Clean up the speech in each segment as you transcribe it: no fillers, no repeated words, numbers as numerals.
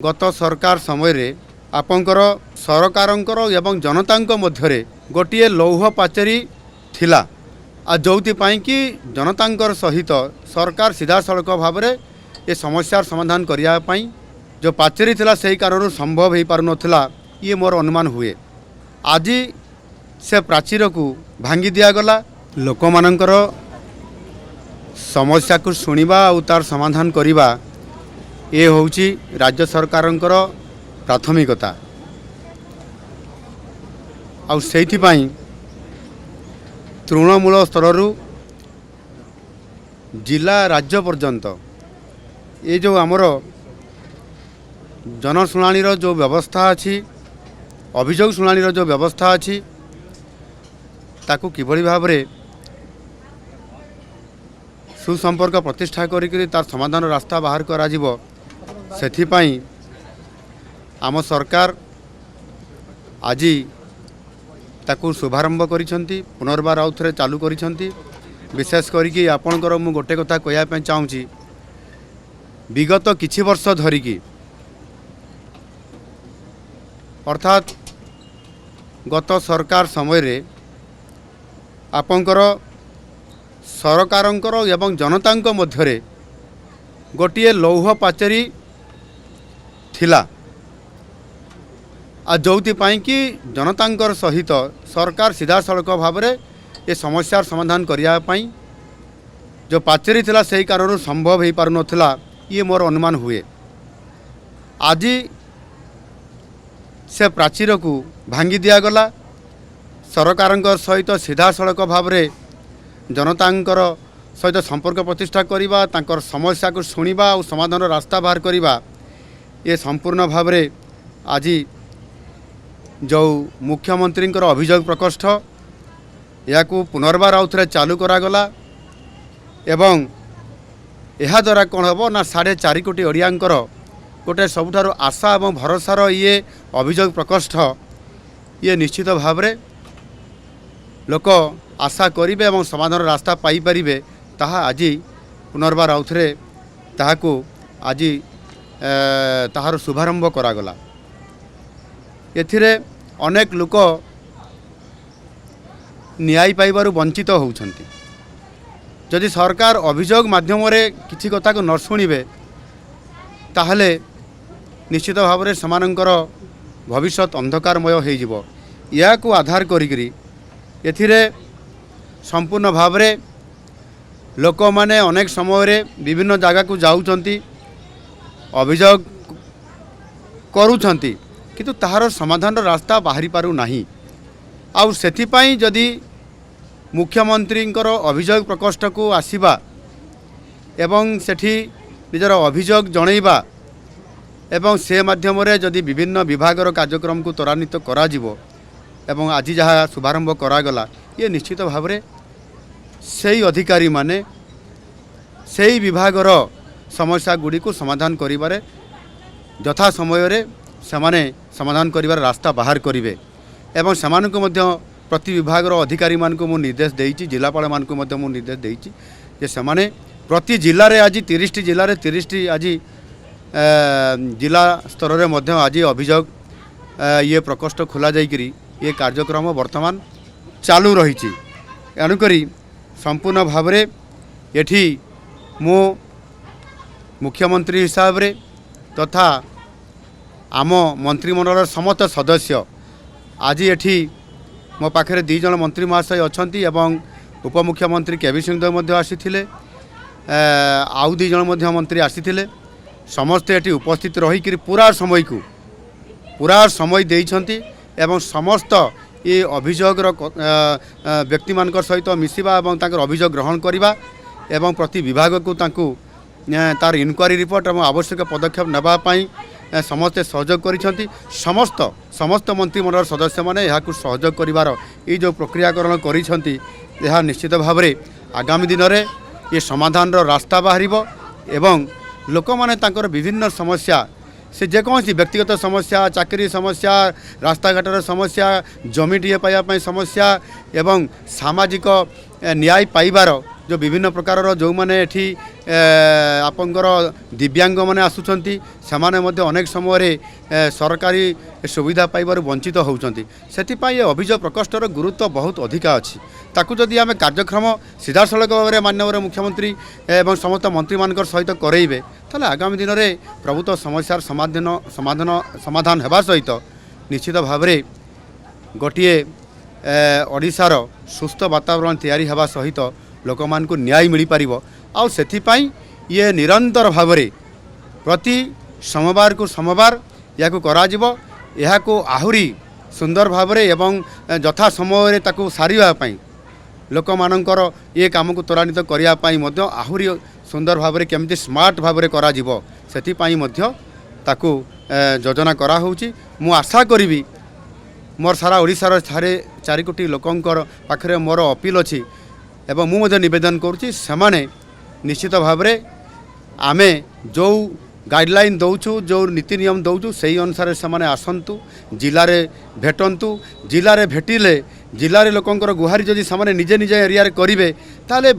गत सरकार समय रे आपंकर सरकारंकर एवं जनतांक मध्यरे गोटे लौह पाचेरी थिला आ जोपाई कि जनतांकर सहित सरकार सीधा सड़क भाव में ये समस्यार समाधान करने जो पाचेरी थिला सही कारण संभव हो पार नाला ये मोर अनुमान हुए। आज से प्राचीर को भांगी दिगला लोक मानकर समस्या को शुणा और तार समाधान करवा ये होची राज्य सरकारंकर प्राथमिकता आउ सेइथिपाई तृणमूल स्तर जिला राज्य पर्यंत ये जो आमर जनशुणाणी जो व्यवस्था अच्छी अभियोग शुणाणी जो व्यवस्था अच्छी ताकू किभली भाव में सुसंपर्क प्रतिष्ठा करी तार समाधान रास्ता बाहर करा जिवो सेथिपाई आम सरकार आज ताकू शुभारंभ करिसेंती पुनर्बार आउ थे चालू करिसेंती। विशेष करिकी आपणकर मु गोटे कथा कहया चाहूँगी विगत किछि वर्ष धरिकी अर्थात गत सरकार समय रे आपणकर सरकारंकर एवं जनतांक मध्यरे गोटे लौह पाचेरी थिला आ जोपाई कि जनतांकर सहित सरकार सीधा सड़क भाव में ये समस्यार समाधान करने जो पाचेरी थिला सही कारण संभव हो पार नाला ये मोर अनुमान हुए। आज से प्राचीर को भांगी दिगला सरकार सहित सीधा सड़क भाव में जनतांकर सहित संपर्क प्रतिष्ठा करवा तांकर समस्या को शुणा और समाधान रास्ता बाहर करवा ये संपूर्ण भाव में आज जो मुख्यमंत्री अभियोग प्रकोष्ठ या पुनर्बार आउ थे चालू करागला एवं यह द्वारा कौन हम ना 4.5 कोटी ओडियांकर गोटे सबुठार आशा और भरोसार ये अभियोग प्रकोष्ठ ये निश्चित भाव में लोक आशा करेंगे और समाधान रास्ता पाइपर ताहा आज पुनर्बार आउ थे ताहाकू आज ताहार शुभारंभ करागला। एथिरे अनेक लोक न्याय पाइबारु वंचित होउछंती। जदि सरकार अभियोग माध्यम किसी कथा को न शुणिबे ताहले निश्चित भाव में समानंकर भविष्यत अंधकारमय हो जिवो। या को आधार करिकरी एथिरे संपूर्ण भाव में लोक माने अनेक समय रे विभिन्न जगह को जाउछंती अभियोग करूछंती किंतु ताहार समाधान रास्ता बाहरी पारु नाही। आउ सेथिपाई जदि मुख्यमंत्रींकर अभियोग प्रकोष्ठ को आसीबा एवं सेठी निजर अभियोग जणैबा एवं से माध्यम रे जदि विभिन्न विभागर कार्यक्रम को त्वरान्वित करा जिवो एवं आज जहाँ शुभारंभ करागला ये निश्चित भाव में सही अधिकारी माने सही विभागर समस्या गुड़ी को समाधान करिबारे यथा समय रे समाने समाधान करिबार रास्ता बाहर करिवे एवं समानकु मध्य प्रति विभागर अधिकारी मानकु मु निर्देश देइछि जिलापाल मानकु मध्य मु निर्देश देइछि जे समाने प्रति जिल्ला रे आज 30 जिल्ला रे 30 आज जिला स्तर रे मध्य आज अभियोग ये प्रकोष्ठ खोला जाइकरी ये कार्यक्रम वर्तमान चालू रही। एणुकरी संपूर्ण भाव में एठी मो मुख्यमंत्री हिसाब रे तथा आम मंत्रिमंडल समस्त सदस्य आज एठी मो पाखे 2 जन मंत्री महाशय अच्छी एवं उपमुख्यमंत्री केवी सिंहदेव आसीथिले आउ 2 जन मंत्री आसीथिले समस्ते एठी उपस्थित रही पूरा समय देइछंती एवं समस्त ये अभियोग व्यक्ति मान सहित मिसिबा एवं तांकर अभियोग ग्रहण करवा एवं प्रति विभाग को तांकू तार इनक्वारी रिपोर्ट एवं आवश्यक पदक्षेप नापी समस्ते सहयोग करिसेंती। समस्त मंत्रिमंडल सदस्य माने यहाकू सहयोग करिवार ये जो प्रक्रियाकरण करिसेंती यह निश्चित भाव में आगामी दिन में ये समाधान रास्ता बाहरिबो एवं लोक माने तांकर विभिन्न समस्या से जेकोसी व्यक्तिगत समस्या चाकरी समस्या रास्ता घाटर समस्या जमीटे पाइबा समस्या एवं सामाजिक न्याय पाइबार जो विभिन्न प्रकार जो मैंने एठी आपंकर दिव्यांग मैंने आसुचंती सेमाने मध्य अनेक समय सरकारी सुविधा पाइबार वंचित होउचंती सेथिपाई अभियोग प्रकोष्ठर गुरुत्व बहुत अधिका अछि ताकू जदि आम कार्यक्रम सीधासलख भाव में माननीय मुख्यमंत्री एवं समस्त मंत्री मान सहित करेबे ताले आगामी दिन में प्रभुत्व समस्यार समाधान हेबा सहित निश्चित भाव में गोटे ओडिशार सुस्थ वातावरण तैयारी हेबा सहित लोक मान को न्याय मिल पार आउ सेथिपाई ये निरंतर भाव में प्रति सोमवार को सोमवार या को आहुरी सुंदर भाव में एवं यथा समय ताकू सारिबा पई लोक मानकर ये काम को त्वरान्वित करने आहुरी सुंदर भाव में केमती स्मार्ट भाव में करा जिवो सेथिपाई मध्य ताकू योजना करा होउची मु आशा करी मोर सारा ओडिशार सारे 4 कोटी लोकंकर पाखरे मोर अपील अच्छी एवं मुझे निवेदन करुच्ची सेमाने निश्चित भाव में आमे जो गाइडलाइन दौचु जो नीति नियम दौचु से अनुसार से आसतु जिले में भेटंतु जिले में भेटिले जिले में लोकंकर गुहारी जदि से निजे निजे एरिया करेंगे ताले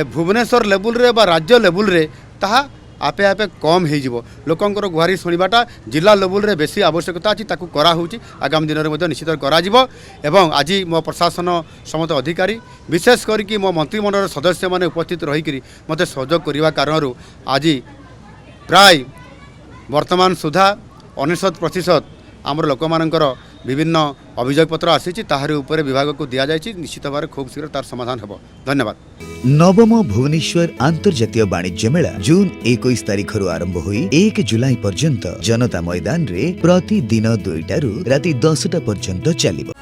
भुवनेश्वर लेवल रे बा राज्य लेवल रे ताहा आपे आपे कम हो लोकंकर गुहारी शुणवाटा जिला लेवल रे बेसी आवश्यकता अच्छी ताकू करा होउची आगामी दिन में निश्चित करा जिवो एवं आज मो प्रशासन समस्त अधिकारी विशेष करके मो मंत्रिमंडल सदस्य माने उपस्थित रही मते सहयोग करने कारण आज प्राय वर्तमान सुधा 99% आमर लोक मानकर विभिन्न अभियोग पत्र आसी ताहार ऊपर विभाग को दि जाए निश्चित भाव खूब शीघ्र तार समाधान हेबो। धन्यवाद। नवम भुवनेश्वर अंतर्जातीय वाणिज्य मेला जून 21 तारिख आरंभ हुई 1 जुलाई पर्यंत जनता मैदान रे प्रति दिन 2 राति 10टा पर्यंत चलिबो।